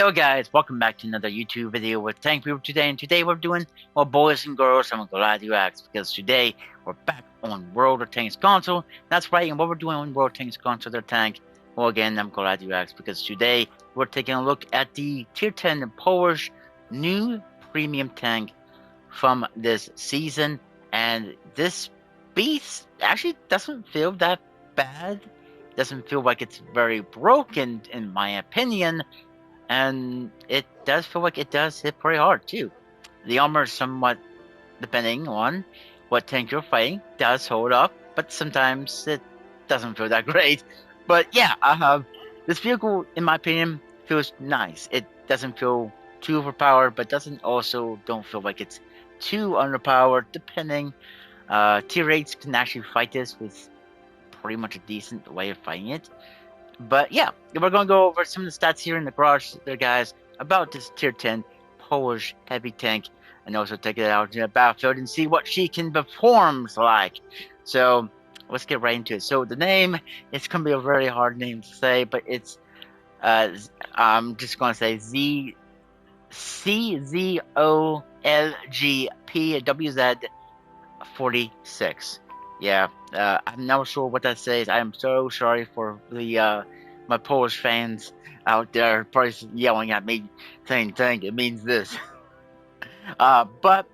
Yo guys, welcome back to another YouTube video with Tank People today, and today we're doing, well, boys and girls, I'm glad you asked, because today we're back on World of Tanks console. That's right, and what we're doing on World of Tanks console, their tank, well again, I'm glad you asked, because today we're taking a look at the Tier 10 Polish new premium tank from this season, and this beast actually doesn't feel that bad, doesn't feel like it's very broken in my opinion. And it does feel like it does hit pretty hard too. The armor is somewhat, depending on what tank you're fighting, does hold up, but sometimes it doesn't feel that great. But yeah, this vehicle, in my opinion, feels nice. It doesn't feel too overpowered, but don't feel like it's too underpowered, depending. Tier 8s can actually fight this with pretty much a decent way of fighting it. But yeah, we're going to go over some of the stats here in the garage there, guys, about this Tier 10 Polish heavy tank, and also take it out in the battlefield and see what she can perform like. So let's get right into it. So the name, it's going to be a very hard name to say, but it's, I'm just going to say CZOLG P WZ.46. Yeah, I'm not sure what that says. I am so sorry for the my Polish fans out there, probably yelling at me, saying, "Dang, it means this." But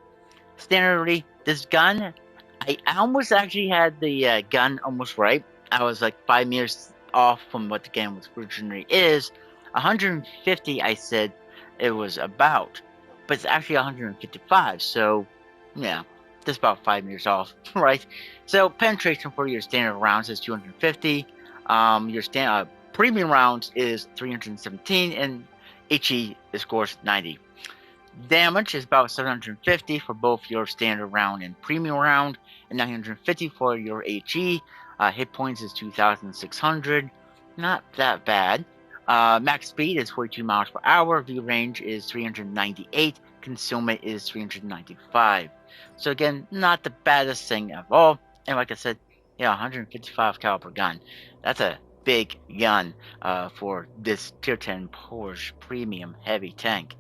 standardly, this gun, I almost actually had the gun almost right. I was like 5 meters off from what the gun was originally is. 150, I said it was about, but it's actually 155. So, yeah, just about 5 meters off, right? So penetration for your standard rounds is 250. Your premium rounds is 317, and HE scores 90. Damage is about 750 for both your standard round and premium round, and 950 for your HE. Hit points is 2,600. Not that bad. Max speed is 42 miles per hour. View range is 398. Concealment is 395. So again, not the baddest thing at all. And like I said, yeah, 155 caliber gun. That's a big gun for this Tier 10 Porsche Premium Heavy Tank.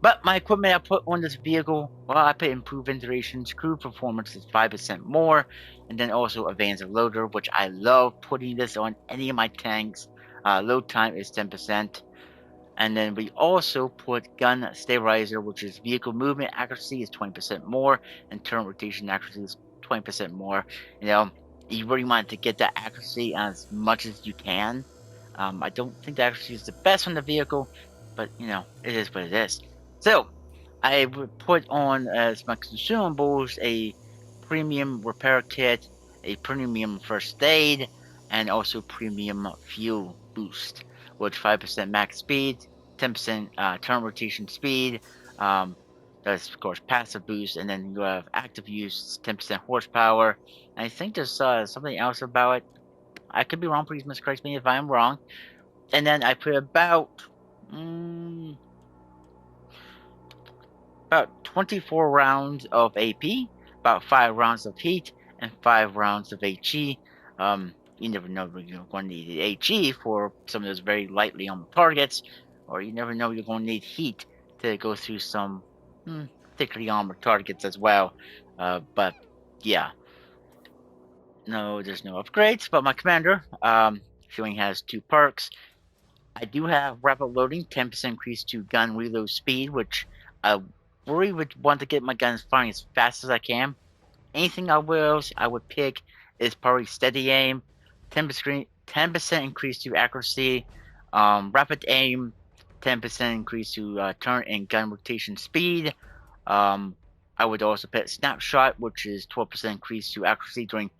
But my equipment I put on this vehicle, well, I put improved ventilation, crew performance is 5% more, and then also advanced loader, which I love putting this on any of my tanks. Load time is 10%. And then we also put gun stabilizer, which is vehicle movement accuracy is 20% more, and turn rotation accuracy is 20% more. You know, you really want to get that accuracy as much as you can. I don't think the accuracy is the best on the vehicle, but you know, it is what it is. So, I would put on as my consumables a premium repair kit, a premium first aid, and also premium fuel boost, which 5% max speed, 10% turn rotation speed. That's of course passive boost, and then you have active use, 10% horsepower. And I think there's something else about it. I could be wrong. Please miscorrect me if I am wrong. And then I put about 24 rounds of AP, about 5 rounds of heat, and 5 rounds of HE. You never know when you're going to need HE for some of those very lightly on targets, or you never know you're going to need heat to go through some thickly armored targets as well. But yeah, no, there's no upgrades. But my commander, she only has 2 perks. I do have rapid loading, 10% increase to gun reload speed, which I really would want to get my guns firing as fast as I can. Anything I would pick is probably steady aim, 10% increase to accuracy, rapid aim, 10% increase to turn and gun rotation speed. I would also pick snapshot, which is 12% increase to accuracy during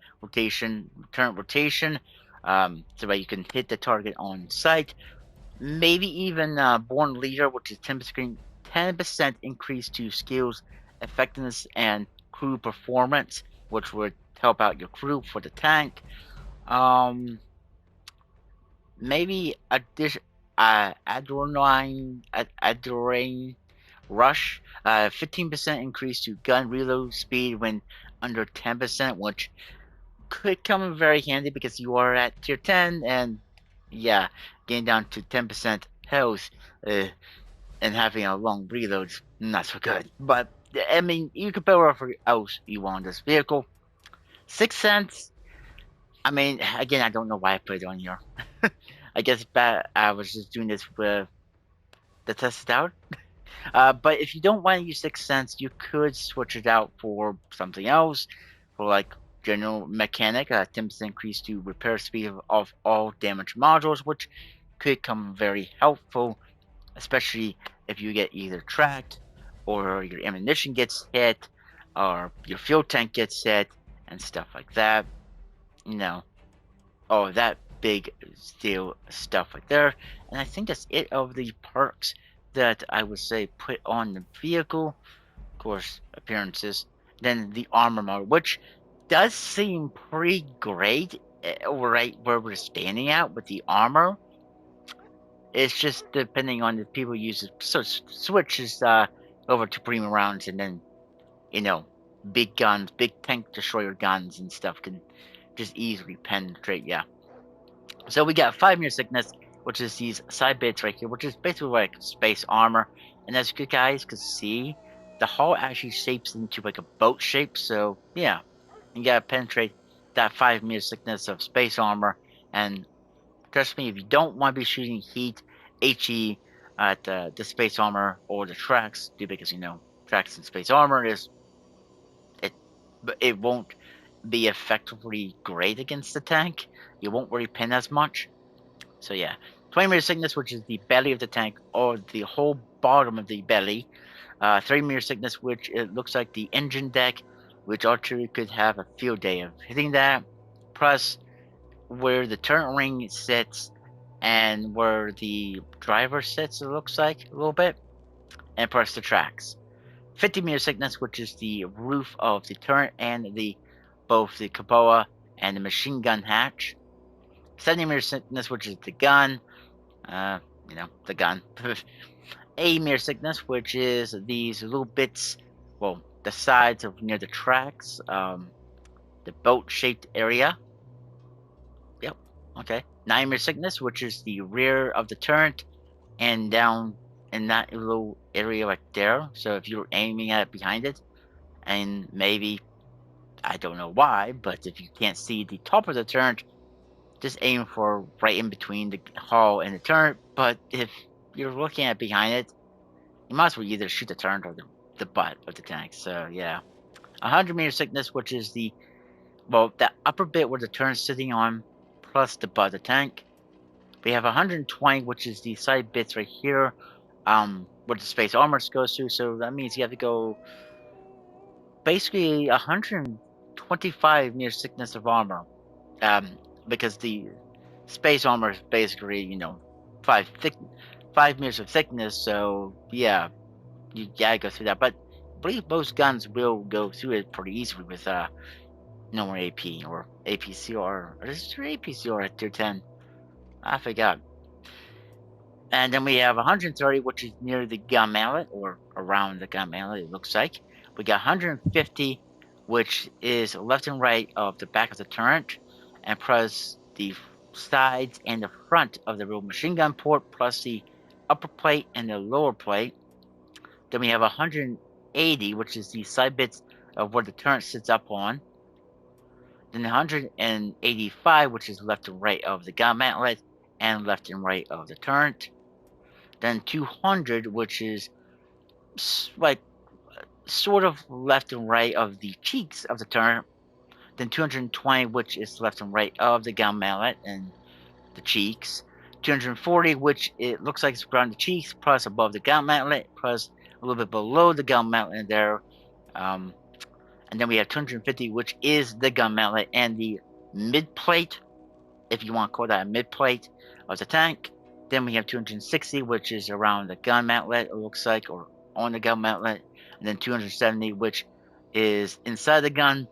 turn rotation, so that you can hit the target on sight. Maybe even Born Leader, which is 10% increase to skills, effectiveness, and crew performance, which would help out your crew for the tank. Maybe Adrenaline Rush, 15% increase to gun reload speed when under 10%, which could come in very handy because you are at tier 10, and yeah, getting down to 10% health, uh, and having a long reload's not so good. But I mean, you can pay whatever else you want on this vehicle. 6 cents. I mean, again, I don't know why I put it on here. I guess I was just doing this with the test it out. But if you don't want to use 6 cents, you could switch it out for something else, for like general mechanic, 10% increase to repair speed of all damaged modules, which could come very helpful, especially if you get either tracked, or your ammunition gets hit, or your fuel tank gets hit, and stuff like that. You know, all that big deal stuff right there. And I think that's it of the perks that I would say put on the vehicle. Of course, appearances. Then the armor mode, which does seem pretty great, right where we're standing at with the armor. It's just depending on the people use it. So switches over to premium rounds, and then you know, big guns, big tank destroyer guns and stuff can just easily penetrate. Yeah. So we got 5 Meter Sickness, which is these side bits right here, which is basically like space armor. And as you guys can see, the hull actually shapes into like a boat shape. So yeah, you gotta penetrate that 5 Meter Sickness of space armor. And trust me, if you don't want to be shooting heat, HE at the space armor or the tracks, because tracks and space armor is it, but it won't be effectively great against the tank. You won't really pin as much. So yeah, 20 meter thickness, which is the belly of the tank, or the whole bottom of the belly. 30 meter thickness, which it looks like the engine deck, which archery could have a field day of hitting that. Plus, where the turret ring sits and where the driver sits, it looks like a little bit, and plus the tracks. 50 meter thickness, which is the roof of the turret and the both the cupola and the machine gun hatch. 70 meter thickness, which is the gun, uh, the gun. 80 meter thickness, which is these little bits, well, the sides of near the tracks, the boat-shaped area. Yep. Okay. 90 meter thickness, which is the rear of the turret, and down in that little area right there. So if you're aiming at it behind it, and maybe I don't know why, but if you can't see the top of the turret, just aim for right in between the hull and the turret. But if you're looking at behind it, you might as well either shoot the turret or the butt of the tank. So yeah, 100 meter thickness, which is that upper bit where the turret's sitting on, plus the butt of the tank. We have 120, which is the side bits right here, where the space armor goes through. So that means you have to go basically 125 meter thickness of armor, um, because the space armor is basically 5 meters of thickness. So yeah, you gotta go through that. But I believe most guns will go through it pretty easily with no more AP or APCR. Or is there APCR at tier 10? I forgot. And then we have 130, which is near the gun mallet or around the gun mallet, it looks like. We got 150, which is left and right of the back of the turret, and plus the sides and the front of the real machine gun port, plus the upper plate and the lower plate. Then we have 180, which is the side bits of where the turret sits up on. Then 185, which is left and right of the gun mantlet and left and right of the turret. Then 200, which is like sort of left and right of the cheeks of the turret. Then 220, which is left and right of the gun mallet and the cheeks. 240, which it looks like it's around the cheeks, plus above the gun mallet, plus a little bit below the gun mallet there. And then we have 250, which is the gun mallet and the mid plate, if you want to call that a mid plate of the tank. Then we have 260, which is around the gun mantlet, it looks like, or on the gun mantlet. And then 270, which is inside the gun.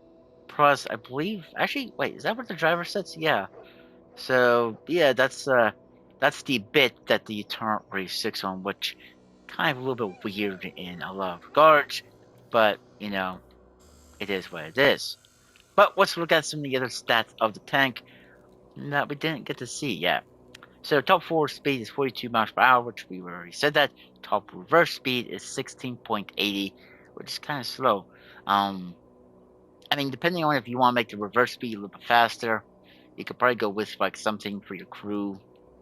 Plus, I believe, actually, wait, is that what the driver sets? Yeah. So yeah, that's the bit that the turret race sits on, which kind of a little bit weird in a lot of regards, but it is what it is. But let's look at some of the other stats of the tank that we didn't get to see yet. So top forward speed is 42 miles per hour, which we already said that. Top reverse speed is 16.80, which is kind of slow. I mean, depending on if you want to make the reverse speed a little bit faster, you could probably go with like something for your crew,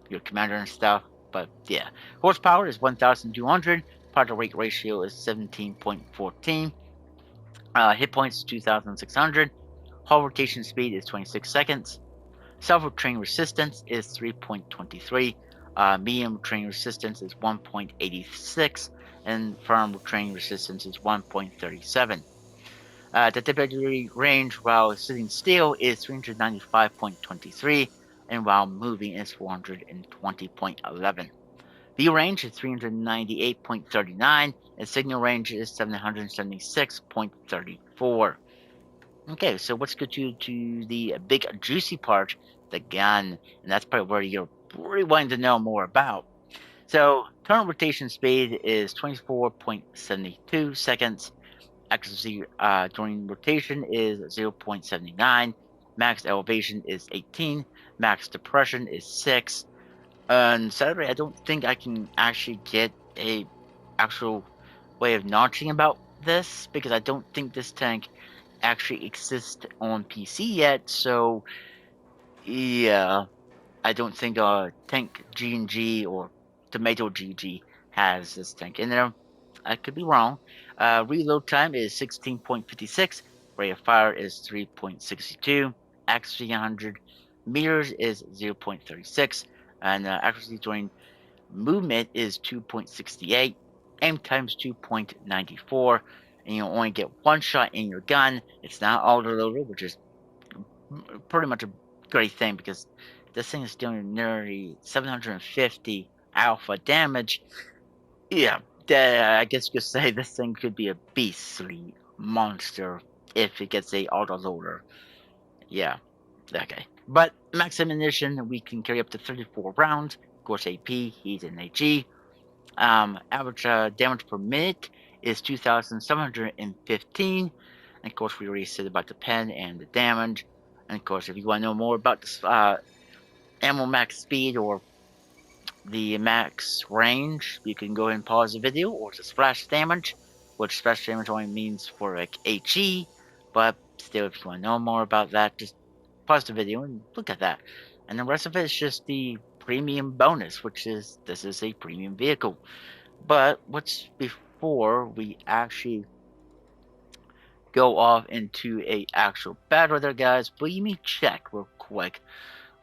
your commander and stuff. But yeah, horsepower is 1,200. Power to weight ratio is 17.14. Hit points is 2,600. Hull rotation speed is 26 seconds. Self-retrain resistance is 3.23. Medium retrain resistance is 1.86, and firm retrain resistance is 1.37. The typical range while sitting still is 395.23, and while moving is 420.11. View range is 398.39, and signal range is 776.34. Okay, so let's go to the big juicy part, the gun, and that's probably where you're really wanting to know more about. So, turn rotation speed is 24.72 seconds. Accuracy during rotation is 0.79. Max elevation is 18. Max depression is 6. And sadly, I don't think I can actually get a actual way of notching about this because I don't think this tank actually exists on PC yet. So yeah, I don't think Tank G&G or Tomato GG has this tank in there. I could be wrong. Reload time is 16.56. Rate of fire is 3.62. Accuracy 100 meters is 0.36. And accuracy during movement is 2.68. Aim time is 2.94. And you only get one shot in your gun. It's not auto-loader, which is pretty much a great thing because this thing is doing nearly 750 alpha damage. Yeah, I guess you could say this thing could be a beastly monster if it gets a auto loader. Yeah, okay. But max ammunition, we can carry up to 34 rounds. Of course, AP, heat, and AG. Average damage per minute is 2,715. And of course, we already said about the pen and the damage. And of course, if you want to know more about this ammo max speed or the max range, you can go ahead and pause the video or just splash damage, which splash damage only means for like HE. But still, if you want to know more about that, just pause the video and look at that. And the rest of it is just the premium bonus, which is this is a premium vehicle. But what's before we actually go off into a actual battle there, guys? But let me check real quick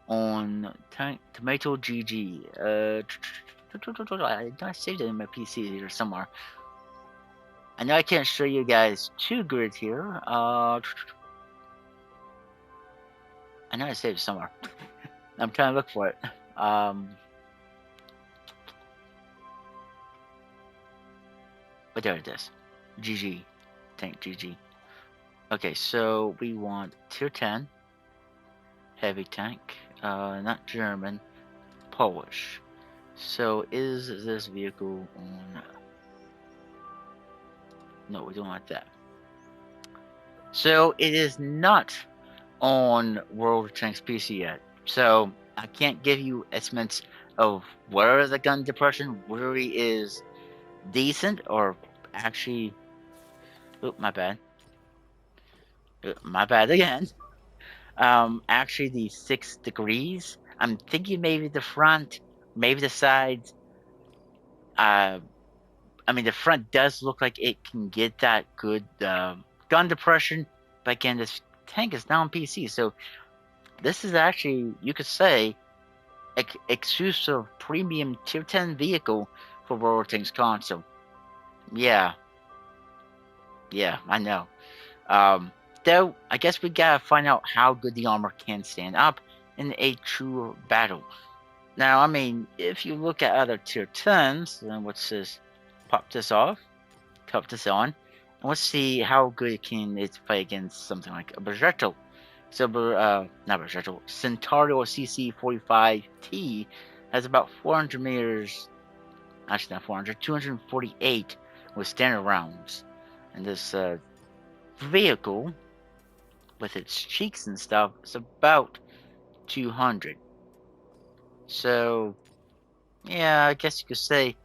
on Tomato GG. I saved it in my PC here somewhere. I know I can't show you guys two grids here. I know I saved it somewhere. I'm trying to look for it. But there it is. GG. Tank GG. Okay, so we want tier 10. Heavy tank. Not German. Polish. So is this vehicle on... No, we don't want that. So it is not on World Tanks PC yet. So I can't give you estimates of where the gun depression really is decent or actually... Oh, my bad. My bad again. Actually the 6 degrees. I'm thinking maybe the front, maybe the sides. I mean, the front does look like it can get that good gun depression, but again, this tank is now on PC, so this is actually, you could say, exclusive premium tier 10 vehicle for World of Tanks console. Yeah, I know. Though, I guess we gotta find out how good the armor can stand up in a true battle. Now, I mean, if you look at other tier 10s, then what's this? Pop this off. Pop this on. And let's see how good it can fight against something like a Bergetto. So, not Bergetto, Centauro CC45T has about 400 meters, actually not 400, 248 with standard rounds. And this vehicle, with its cheeks and stuff, is about 200. So, yeah, I guess you could say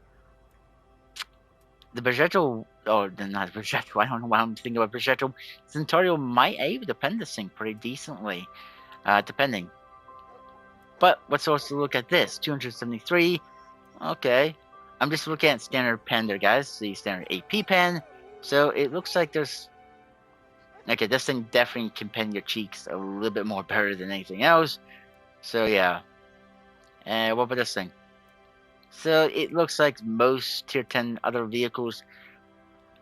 the projectile, or not projectile, I don't know why I'm thinking about projectile. Centauro might able to pen this thing pretty decently, depending. But let's also look at this 273. Okay, I'm just looking at standard pen there, guys. The standard AP pen. So it looks like there's. Okay, this thing definitely can pen your cheeks a little bit more better than anything else. So yeah. And what about this thing? So it looks like most tier 10 other vehicles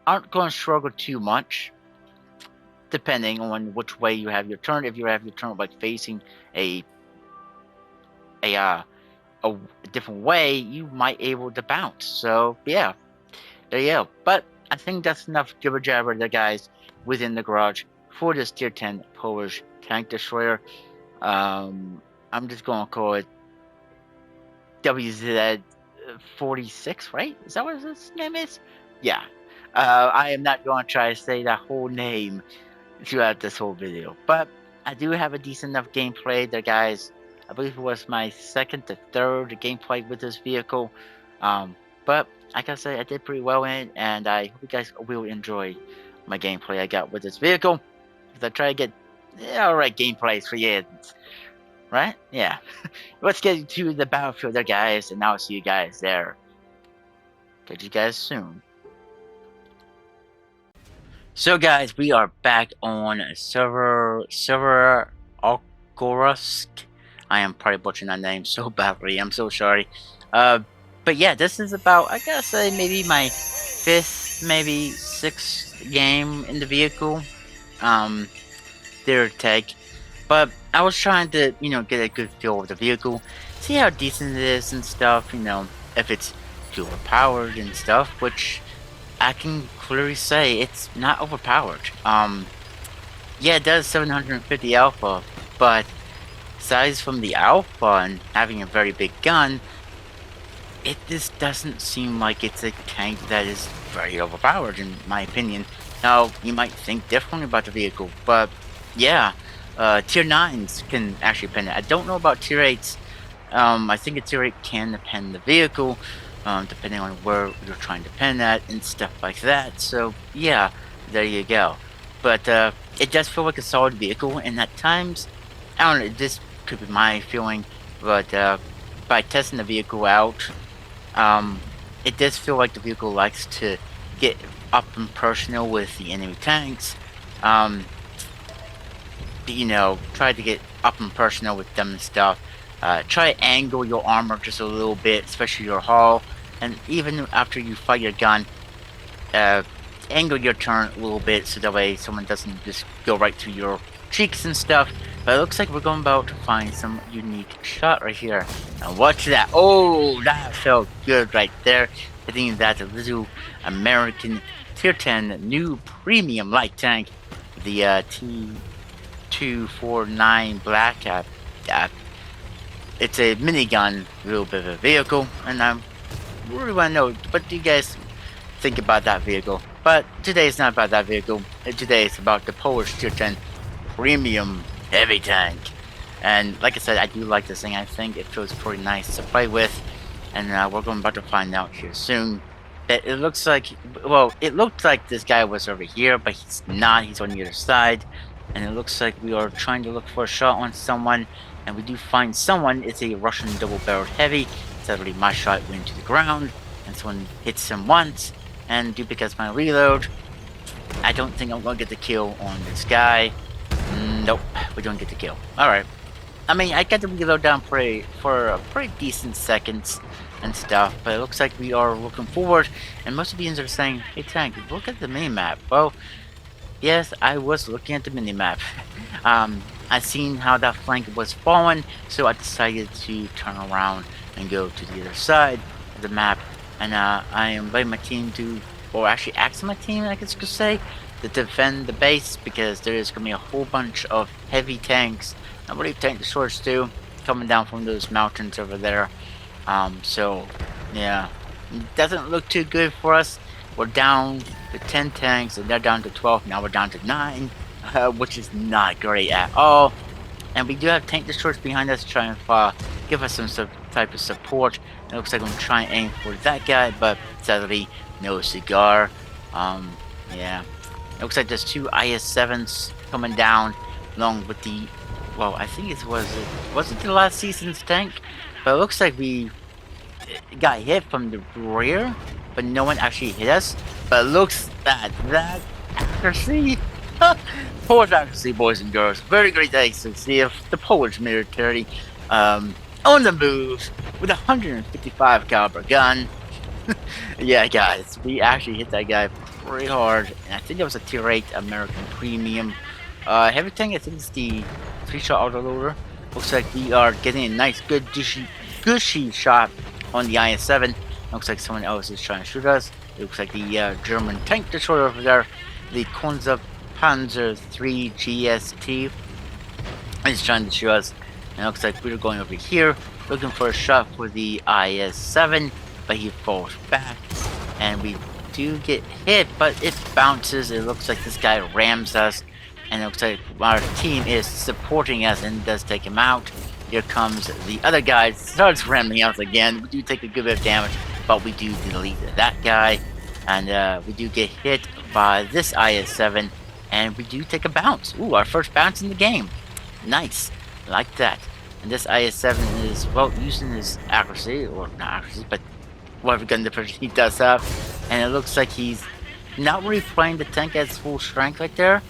aren't going to struggle too much, depending on which way you have your turn. If you have your turn like facing a a uh, a different way, you might able to bounce. So yeah, there you go. But I think that's enough jibber jabber there, guys, within the garage for this tier 10 Polish tank destroyer. I'm just gonna call it WZ46, right? Is that what his name is? Yeah. I am not going to try to say that whole name throughout this whole video, but I do have a decent enough gameplay there, guys. I believe it was my second to third gameplay with this vehicle. But like I said, I did pretty well in it, and I hope you guys will enjoy my gameplay I got with this vehicle. Because I try to get alright gameplays for you, right? Yeah. Let's get to the battlefield there, guys, and I'll see you guys there. Catch you guys soon. So, guys, we are back on server Algorsk. I am probably butchering that name so badly. I'm so sorry. But yeah, this is about, I gotta say, maybe my fifth, maybe sixth game in the vehicle. Their tag. But I was trying to, get a good feel of the vehicle, see how decent it is and stuff, if it's too overpowered and stuff, which I can clearly say it's not overpowered. Yeah, it does 750 alpha, but aside from the alpha and having a very big gun, it just doesn't seem like it's a tank that is very overpowered, in my opinion. Now, you might think differently about the vehicle, but yeah, tier 9s can actually pen it. I don't know about tier 8s. I think a tier 8 can pen the vehicle, depending on where you're trying to pen at and stuff like that. So yeah, there you go. But it does feel like a solid vehicle, and at times, I don't know, this could be my feeling, but by testing the vehicle out, it does feel like the vehicle likes to get up and personal with the enemy tanks. Try to get up and personal with them and stuff. Try to angle your armor just a little bit, especially your hull, and even after you fire your gun, angle your turn a little bit so that way someone doesn't just go right through your cheeks and stuff. But it looks like we're going about to find some unique shot right here. And watch that. Oh, that felt good right there. I think that's a little American tier 10 new premium light tank, the T249 Black. It's a minigun, a little bit of a vehicle, and I really want to know what do you guys think about that vehicle. But today is not about that vehicle. Today is about the Polish tier 10 premium heavy tank. And like I said, I do like this thing. I think it feels pretty nice to play with, and we're about to find out here soon. That it looks like, well, it looked like this guy was over here, but he's not. He's on the other side, and it looks like we are trying to look for a shot on someone, and we do find someone. It's a Russian double-barreled heavy. Sadly, my shot went to the ground, and someone hits him once, and due because my reload, I don't think I'm gonna get the kill on this guy. Nope, we don't get the kill. Alright. I mean, I got the reload down for a pretty decent seconds and stuff, but it looks like we are looking forward, and most of you are saying, hey Tank, look at the mini-map. Well, yes, I was looking at the mini-map. I seen how that flank was falling, so I decided to turn around and go to the other side of the map, and I invited my team to, or actually asked my team, I guess you could say, to defend the base, because there is going to be a whole bunch of heavy tanks, I believe tank destroyers too, coming down from those mountains over there. So yeah, it doesn't look too good for us. We're down to 10 tanks, and they're down to 12. Now we're down to 9, which is not great at all. And we do have tank destroyers behind us trying to give us some type of support. It looks like I'm trying to aim for that guy, but sadly, no cigar. Yeah. It looks like there's two IS-7s coming down along with the, well, I think it wasn't the last season's tank, but it looks like we got hit from the rear, but no one actually hit us. But looks at that accuracy. Polish accuracy, boys and girls. Very great day to see if the Polish military on the move with a 155 caliber gun. Yeah, guys, we actually hit that guy pretty hard, and I think it was a tier 8 American Premium heavy tank. I think it's the 3-shot autoloader. Looks like we are getting a nice, gushy shot on the IS-7. Looks like someone else is trying to shoot us. It looks like the German tank destroyer over there, the Konza Panzer III GST, is trying to shoot us. And it looks like we're going over here, looking for a shot for the IS-7, but he falls back, and we do get hit, but it bounces. It looks like this guy rams us, and it looks like our team is supporting us and does take him out. Here comes the other guy, starts ramming us again. We do take a good bit of damage, but we do delete that guy, and we do get hit by this IS-7, and we do take a bounce. Ooh, our first bounce in the game. Nice, like that. And this IS-7 is, well, using his accuracy, or not accuracy, but whatever gun difference he does have, and it looks like he's not really playing the tank at its full strength right there.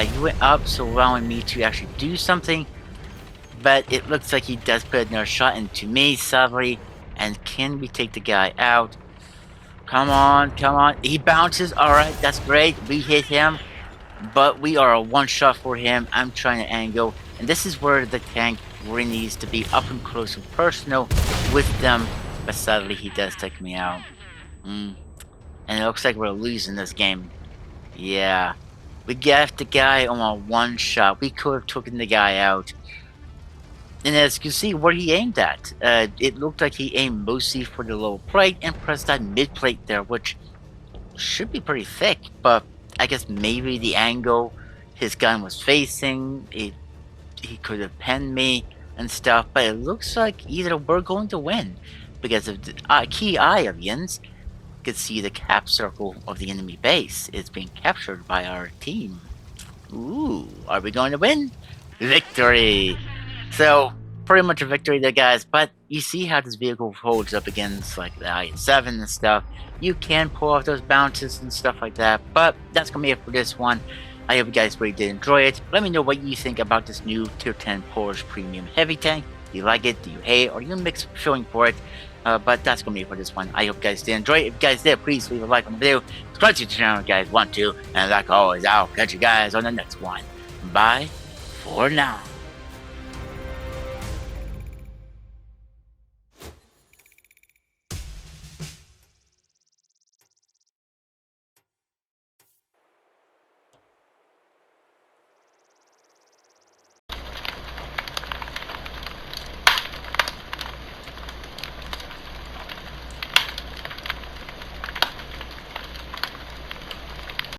He went up, so allowing me to actually do something, but it looks like he does put another shot into me, sadly. And can we take the guy out? Come on, come on. He bounces. Alright, that's great. We hit him, but we are a one-shot for him. I'm trying to angle, and this is where the tank really needs to be up and close and personal with them, but sadly he does take me out. And it looks like we're losing this game. Yeah, we got the guy on a one-shot. We could have taken the guy out. And as you can see where he aimed at, it looked like he aimed mostly for the lower plate and pressed that mid plate there, which should be pretty thick, but I guess maybe the angle his gun was facing, he could have penned me and stuff, but it looks like either we're going to win, because of the key eye audience could see the cap circle of the enemy base is being captured by our team. Ooh, are we going to win? Victory! So, pretty much a victory there, guys, but you see how this vehicle holds up against, like, the IS-7 and stuff. You can pull off those bounces and stuff like that, but that's gonna be it for this one. I hope you guys really did enjoy it. Let me know what you think about this new Tier 10 Polish Premium Heavy Tank. Do you like it? Do you hate it? Or you mixed feeling for it? But that's gonna be it for this one. I hope you guys did enjoy it. If you guys did, please leave a like on the video. Subscribe to the channel if you guys want to. And like always, I'll catch you guys on the next one. Bye for now.